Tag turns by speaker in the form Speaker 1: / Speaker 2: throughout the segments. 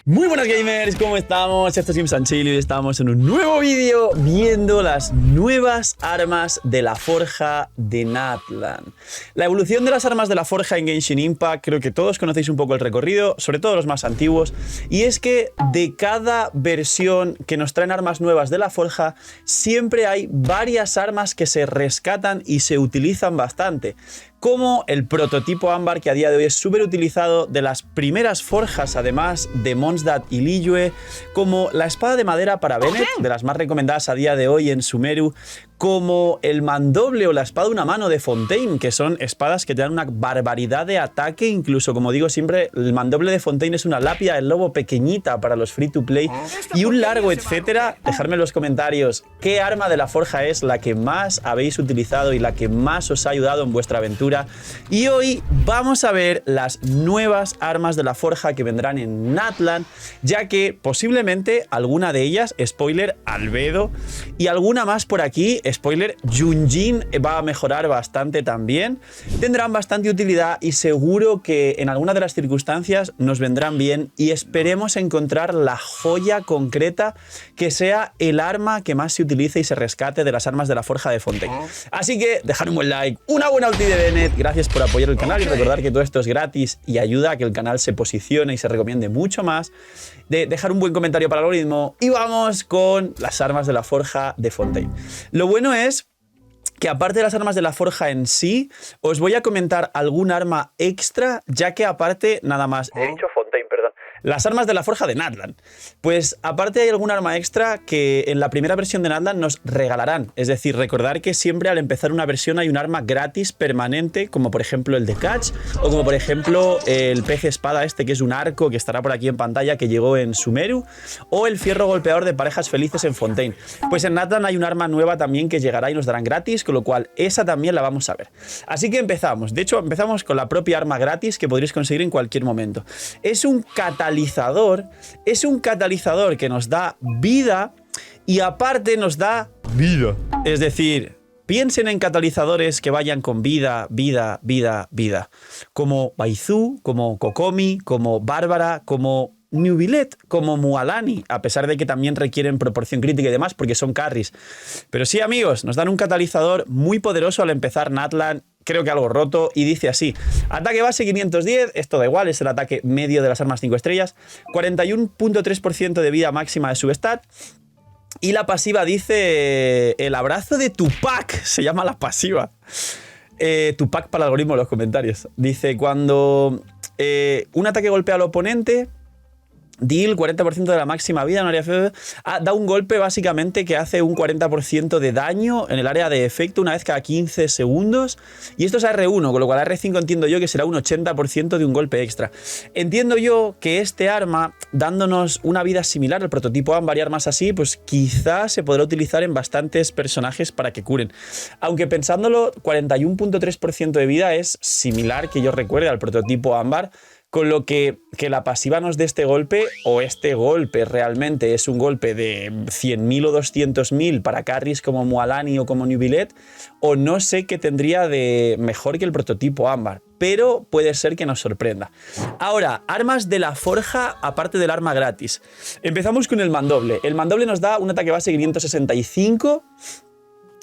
Speaker 1: Muy buenas gamers, ¿cómo estamos? Esto es GameSandChill y estamos en un nuevo vídeo viendo las nuevas armas de la forja de Natlan. La evolución de las armas de la forja en Genshin Impact, creo que todos conocéis un poco el recorrido, sobre todo los más antiguos, y es que de cada versión que nos traen armas nuevas de la forja, siempre hay varias armas que se rescatan y se utilizan bastante, como el prototipo ámbar, que a día de hoy es súper utilizado, de las primeras forjas además de Mondstadt y Liyue, como la espada de madera para Bennett, de las más recomendadas a día de hoy en Sumeru, como el mandoble o la espada de una mano de Fontaine, que son espadas que te dan una barbaridad de ataque, incluso, como digo siempre, el mandoble de Fontaine es una lápida del lobo pequeñita para los free to play, y un largo etcétera. Dejadme en los comentarios qué arma de la forja es la que más habéis utilizado y la que más os ha ayudado en vuestra aventura. Y hoy vamos a ver las nuevas armas de la forja que vendrán en Natlan, ya que posiblemente alguna de ellas, spoiler, Albedo, y alguna más por aquí, spoiler, Yunjin, va a mejorar bastante también. Tendrán bastante utilidad y seguro que en alguna de las circunstancias nos vendrán bien, y esperemos encontrar la joya concreta que sea el arma que más se utilice y se rescate de las armas de la forja de Fontaine. Así que dejad un buen like, una buena ulti de Bennett, gracias por apoyar el canal y recordar que todo esto es gratis y ayuda a que el canal se posicione y se recomiende mucho más. Dejar un buen comentario para el algoritmo y vamos con las armas de la forja de Fontaine. Lo bueno es que aparte de las armas de la forja en sí, os voy a comentar algún arma extra, ya que aparte nada más... He dicho Fontaine, perdón. Las armas de la forja de Natlan. Pues aparte hay algún arma extra que en la primera versión de Natlan nos regalarán. Es decir, recordar que siempre al empezar una versión hay un arma gratis permanente, como por ejemplo el de Catch, o como por ejemplo el pez espada este, que es un arco que estará por aquí en pantalla, que llegó en Sumeru, o el fierro golpeador de parejas felices en Fontaine. Pues en Natlan hay un arma nueva también que llegará y nos darán gratis, con lo cual esa también la vamos a ver. Así que empezamos. De hecho, empezamos con la propia arma gratis que podréis conseguir en cualquier momento. Es un catalizador que nos da vida y aparte nos da vida. Es decir, piensen en catalizadores que vayan con vida, vida, vida, vida. Como Baizu, como Kokomi, como Bárbara, como Neuvillette, como Mualani, a pesar de que también requieren proporción crítica y demás porque son carries. Pero sí, amigos, nos dan un catalizador muy poderoso al empezar Natlan, creo que algo roto, y dice así: ataque base 510, esto da igual, es el ataque medio de las armas 5 estrellas, 41.3% de vida máxima de substat, y la pasiva dice el abrazo de Tupac, se llama la pasiva. Tupac para el algoritmo en los comentarios. Dice: cuando un ataque golpea al oponente, deal 40% de la máxima vida en área de... da un golpe básicamente que hace un 40% de daño en el área de efecto una vez cada 15 segundos. Y esto es R1, con lo cual R5 entiendo yo que será un 80% de un golpe extra. Entiendo yo que este arma, dándonos una vida similar al prototipo ámbar y armas así, pues quizás se podrá utilizar en bastantes personajes para que curen. Aunque pensándolo, 41.3% de vida es similar, que yo recuerde, al prototipo ámbar. Con lo que la pasiva nos dé este golpe, o este golpe realmente es un golpe de 100.000 o 200.000 para carries como Mualani o como Neuvillette, o no sé qué tendría de mejor que el prototipo ámbar, pero puede ser que nos sorprenda. Ahora, armas de la forja aparte del arma gratis. Empezamos con el mandoble. El mandoble nos da un ataque base 565,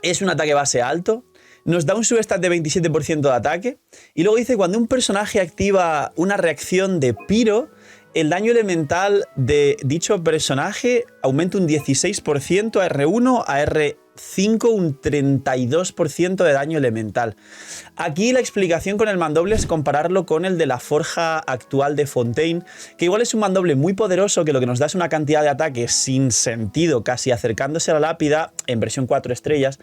Speaker 1: es un ataque base alto, nos da un substat de 27% de ataque, y luego dice: cuando un personaje activa una reacción de Pyro, el daño elemental de dicho personaje aumenta un 16% a R1, a R5 un 32% de daño elemental. Aquí la explicación con el mandoble es compararlo con el de la forja actual de Fontaine, que igual es un mandoble muy poderoso, que lo que nos da es una cantidad de ataque sin sentido, casi acercándose a la lápida, en versión 4 estrellas.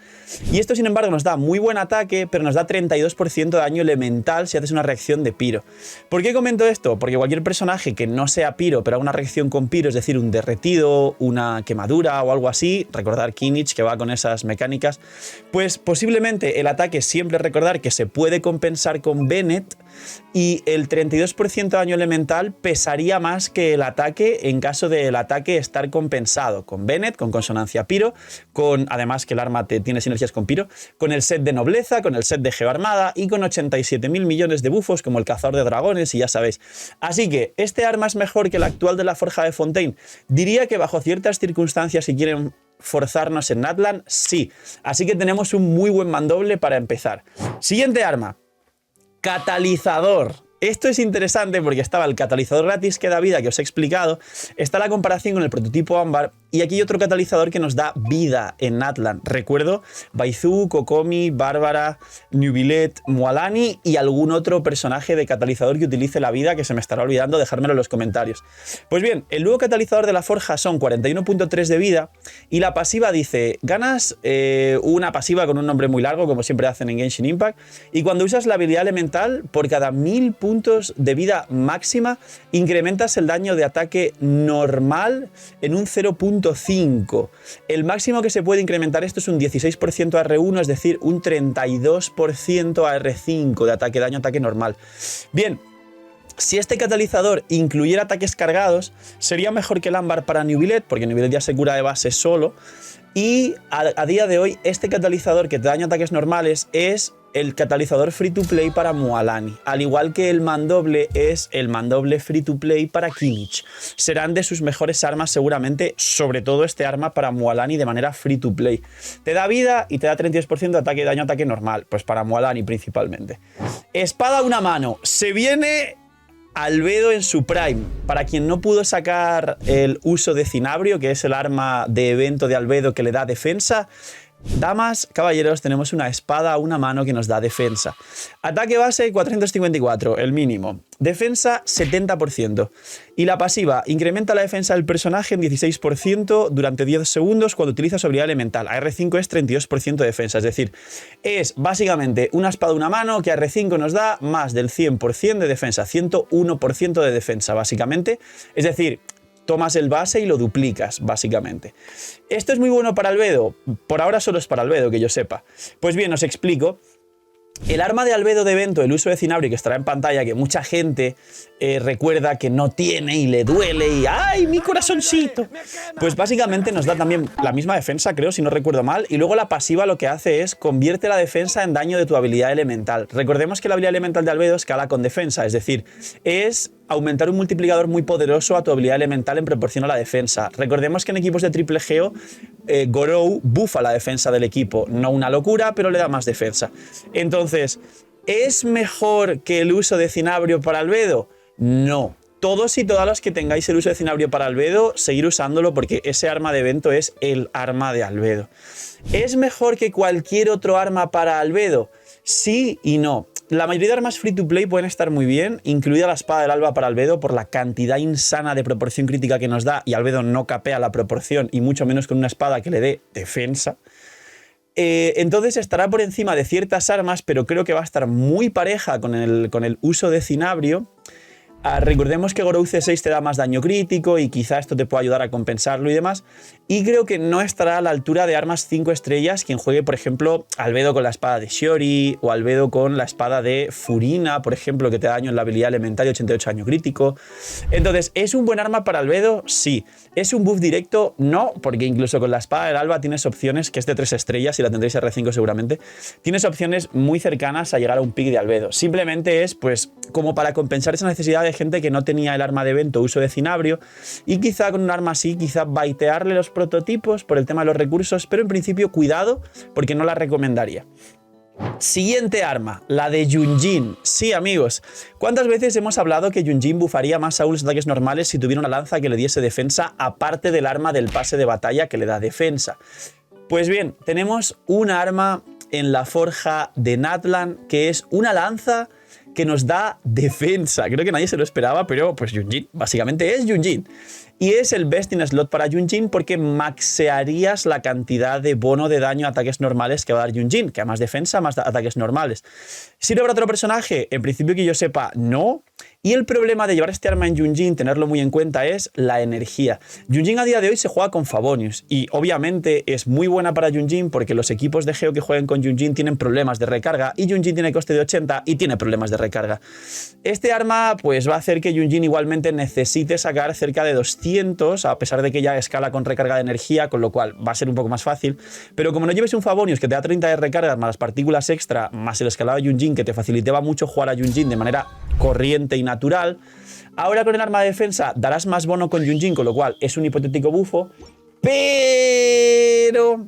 Speaker 1: Y esto, sin embargo, nos da muy buen ataque, pero nos da 32% de daño elemental si haces una reacción de Pyro. ¿Por qué comento esto? Porque cualquier personaje que no sea Pyro, pero haga una reacción con Pyro, es decir, un derretido, una quemadura o algo así, recordar Kimmich, que va con esas mecánicas, pues posiblemente el ataque, siempre recordar que se puede compensar con Bennett, y el 32% de daño elemental pesaría más que el ataque en caso del ataque estar compensado con Bennett, con consonancia Piro, con además que el arma tiene sinergias con Piro, con el set de nobleza, con el set de geoarmada y con 87.000 millones de bufos como el cazador de dragones y ya sabéis. Así que este arma es mejor que la actual de la Forja de Fontaine. Diría que bajo ciertas circunstancias, si quieren forzarnos en Natlan, sí. Así que tenemos un muy buen mandoble para empezar. Siguiente arma. Catalizador. Esto es interesante porque estaba el catalizador gratis que da vida, que os he explicado. Está la comparación con el prototipo ámbar. Y aquí hay otro catalizador que nos da vida en Natlan. Recuerdo Baizu, Kokomi, Bárbara, Nubilet, Mualani y algún otro personaje de catalizador que utilice la vida, que se me estará olvidando, dejármelo en los comentarios. Pues bien, el nuevo catalizador de la forja son 41.3 de vida y la pasiva dice, ganas una pasiva con un nombre muy largo, como siempre hacen en Genshin Impact, y cuando usas la habilidad elemental, por cada 1000 puntos de vida máxima, incrementas el daño de ataque normal en un 0.5. El máximo que se puede incrementar esto es un 16% a R1, es decir, un 32% a R5 de ataque daño, ataque normal. Bien, si este catalizador incluyera ataques cargados, sería mejor que el ámbar para Nubilet, porque Nubilet ya se cura de base solo. Y a día de hoy, este catalizador que te daña ataques normales es el catalizador free to play para Mualani, al igual que el mandoble es el mandoble free to play para Kimmich. Serán de sus mejores armas seguramente, sobre todo este arma para Mualani de manera free to play. Te da vida y te da 32% de ataque daño, ataque normal, pues para Mualani principalmente. Espada a una mano, se viene Albedo en su prime. Para quien no pudo sacar el uso de Cinabrio, que es el arma de evento de Albedo que le da defensa, damas, caballeros, tenemos una espada a una mano que nos da defensa. Ataque base 454, el mínimo. Defensa 70%. Y la pasiva incrementa la defensa del personaje en 16% durante 10 segundos cuando utiliza su habilidad elemental. A R5 es 32% de defensa, es decir, es básicamente una espada a una mano que a R5 nos da más del 100% de defensa, 101% de defensa básicamente. Es decir, tomas el base y lo duplicas, básicamente. ¿Esto es muy bueno para Albedo? Por ahora solo es para Albedo, que yo sepa. Pues bien, os explico. El arma de Albedo de evento, el uso de Cinabrio, que estará en pantalla, que mucha gente recuerda que no tiene y le duele y ¡ay, mi corazoncito! Pues básicamente nos da también la misma defensa, creo, si no recuerdo mal, y luego la pasiva lo que hace es convierte la defensa en daño de tu habilidad elemental. Recordemos que la habilidad elemental de Albedo escala con defensa, es decir, es aumentar un multiplicador muy poderoso a tu habilidad elemental en proporción a la defensa. Recordemos que en equipos de triple geo, Gorou bufa la defensa del equipo. No una locura, pero le da más defensa. Entonces, ¿es mejor que el uso de Cinabrio para Albedo? No. Todos y todas los que tengáis el uso de Cinabrio para Albedo, seguir usándolo porque ese arma de evento es el arma de Albedo. ¿Es mejor que cualquier otro arma para Albedo? Sí y no. La mayoría de armas free to play pueden estar muy bien, incluida la espada del alba para Albedo por la cantidad insana de proporción crítica que nos da, y Albedo no capea la proporción, y mucho menos con una espada que le dé defensa. Entonces estará por encima de ciertas armas, pero creo que va a estar muy pareja con el uso de Cinabrio. Recordemos que Gorou C6 te da más daño crítico y quizá esto te pueda ayudar a compensarlo y demás. Y creo que no estará a la altura de armas 5 estrellas quien juegue, por ejemplo, Albedo con la espada de Shiori o Albedo con la espada de Furina, por ejemplo, que te da daño en la habilidad elemental y 88 daño crítico. Entonces, ¿es un buen arma para Albedo? Sí. ¿Es un buff directo? No, porque incluso con la espada del alba tienes opciones, que es de 3 estrellas y la tendréis R5 seguramente, tienes opciones muy cercanas a llegar a un pick de Albedo. Simplemente es, pues, como para compensar esa necesidad de gente que no tenía el arma de evento uso de Cinabrio y quizá con un arma así, quizá baitearle los prototipos por el tema de los recursos, pero en principio cuidado porque no la recomendaría. Siguiente arma, la de Yunjin. Sí, amigos, ¿cuántas veces hemos hablado que Yunjin bufaría más aún los ataques normales si tuviera una lanza que le diese defensa aparte del arma del pase de batalla que le da defensa? Pues bien, tenemos un arma en la forja de Natlan que es una lanza que nos da defensa. Creo que nadie se lo esperaba, pero pues Yunjin, básicamente es Yunjin. Y es el best in slot para Yunjin porque maxearías la cantidad de bono de daño a ataques normales que va a dar Yunjin, que a más defensa, más ataques normales. ¿Sirve para otro personaje? En principio que yo sepa, no. Y el problema de llevar este arma en Yunjin, tenerlo muy en cuenta, es la energía. Yunjin a día de hoy se juega con Favonius y obviamente es muy buena para Yunjin porque los equipos de Geo que jueguen con Yunjin tienen problemas de recarga y Yunjin tiene coste de 80 y tiene problemas de recarga. Este arma pues va a hacer que Yunjin igualmente necesite sacar cerca de 200, a pesar de que ya escala con recarga de energía, con lo cual va a ser un poco más fácil. Pero como no lleves un Favonius que te da 30 de recarga más las partículas extra, más el escalado de Yunjin que te facilitaba mucho jugar a Yunjin de manera corriente y natural, ahora con el arma de defensa darás más bono con Yunjin, con lo cual es un hipotético bufo, pero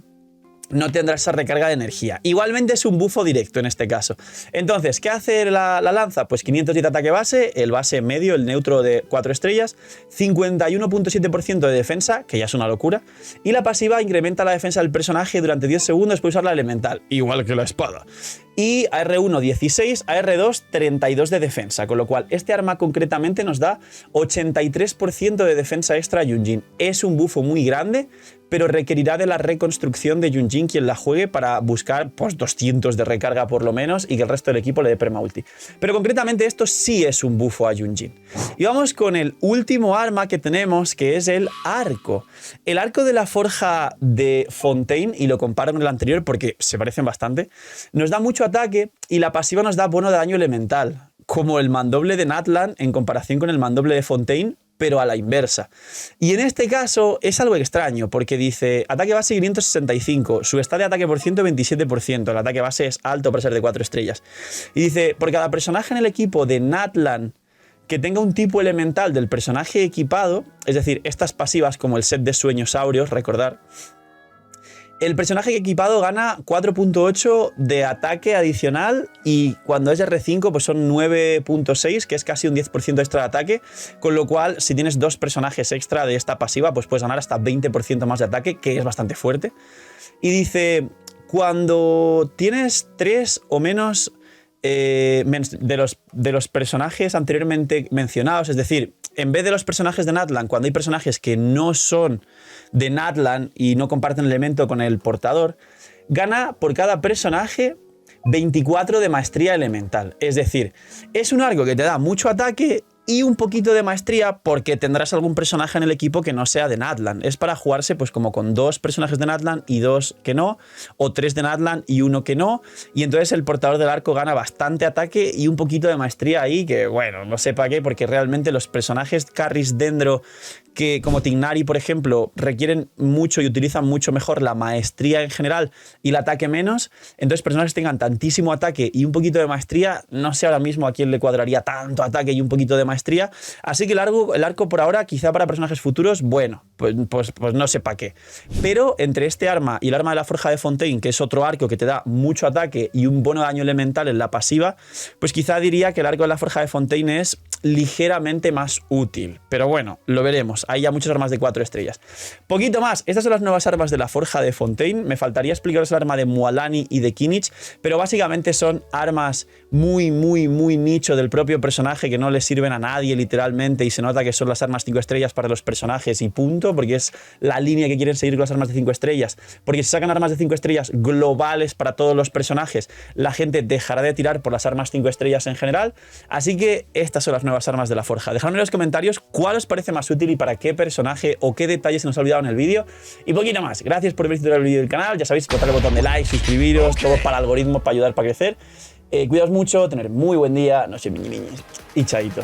Speaker 1: no tendrás esa recarga de energía. Igualmente es un bufo directo en este caso. Entonces, ¿qué hace la lanza? Pues 510 de ataque base, el base medio, el neutro de 4 estrellas, 51.7% de defensa, que ya es una locura, y la pasiva incrementa la defensa del personaje durante 10 segundos después de usar la elemental, igual que la espada. Y a R1 16, a R2 32 de defensa, con lo cual este arma concretamente nos da 83% de defensa extra a Yunjin. Es un bufo muy grande, pero requerirá de la reconstrucción de Yunjin quien la juegue para buscar pues 200 de recarga por lo menos y que el resto del equipo le dé permaulti. Pero concretamente esto sí es un bufo a Yunjin. Y vamos con el último arma que tenemos, que es el arco. El arco de la forja de Fontaine, y lo comparo con el anterior porque se parecen bastante, nos da mucho ataque y la pasiva nos da bono de daño elemental, como el mandoble de Natlan en comparación con el mandoble de Fontaine, pero a la inversa. Y en este caso es algo extraño, porque dice ataque base 565, su stat de ataque por ciento 27%, el ataque base es alto para ser de 4 estrellas. Y dice, por cada personaje en el equipo de Natlan que tenga un tipo elemental del personaje equipado, es decir, estas pasivas como el set de sueños áureos, recordar, el personaje equipado gana 4.8 de ataque adicional y cuando es R5 pues son 9.6, que es casi un 10% extra de ataque, con lo cual si tienes 2 personajes extra de esta pasiva pues puedes ganar hasta 20% más de ataque, que es bastante fuerte. Y dice, cuando tienes 3 o menos de los personajes anteriormente mencionados, es decir, en vez de los personajes de Natlan, cuando hay personajes que no son de Natlan y no comparten elemento con el portador, gana por cada personaje 24 de maestría elemental. Es decir, es un arco que te da mucho ataque y un poquito de maestría porque tendrás algún personaje en el equipo que no sea de Natlan. Es para jugarse pues como con 2 personajes de Natlan y 2 que no, o 3 de Natlan y 1 que no, y entonces el portador del arco gana bastante ataque y un poquito de maestría ahí, que bueno, no sé para qué, porque realmente los personajes carries dendro que como Tignari, por ejemplo, requieren mucho y utilizan mucho mejor la maestría en general y el ataque menos, entonces personajes que tengan tantísimo ataque y un poquito de maestría, no sé ahora mismo a quién le cuadraría tanto ataque y un poquito de maestría, así que el arco por ahora, quizá para personajes futuros, bueno, pues no sé para qué. Pero entre este arma y el arma de la forja de Fontaine, que es otro arco que te da mucho ataque y un bono de daño elemental en la pasiva, pues quizá diría que el arco de la forja de Fontaine es ligeramente más útil, pero bueno, lo veremos. Hay ya muchas armas de 4 estrellas. Poquito más, estas son las nuevas armas de la forja de Fontaine. Me faltaría explicaros el arma de Mualani y de Kinich, pero básicamente son armas muy nicho del propio personaje que no le sirven a nadie literalmente, y se nota que son las armas 5 estrellas para los personajes y punto, porque es la línea que quieren seguir con las armas de 5 estrellas, porque si sacan armas de 5 estrellas globales para todos los personajes, la gente dejará de tirar por las armas 5 estrellas en general. Así que estas son las nuevas armas de la forja. Dejadme en los comentarios cuál os parece más útil y para qué personaje o qué detalles se nos ha olvidado en el vídeo. Y poquito más. Gracias por ver el vídeo del canal. Ya sabéis, botar el botón de like, suscribiros, todo para el algoritmo, para ayudar, para crecer. Cuidaos mucho, tener muy buen día, noche, y chaito.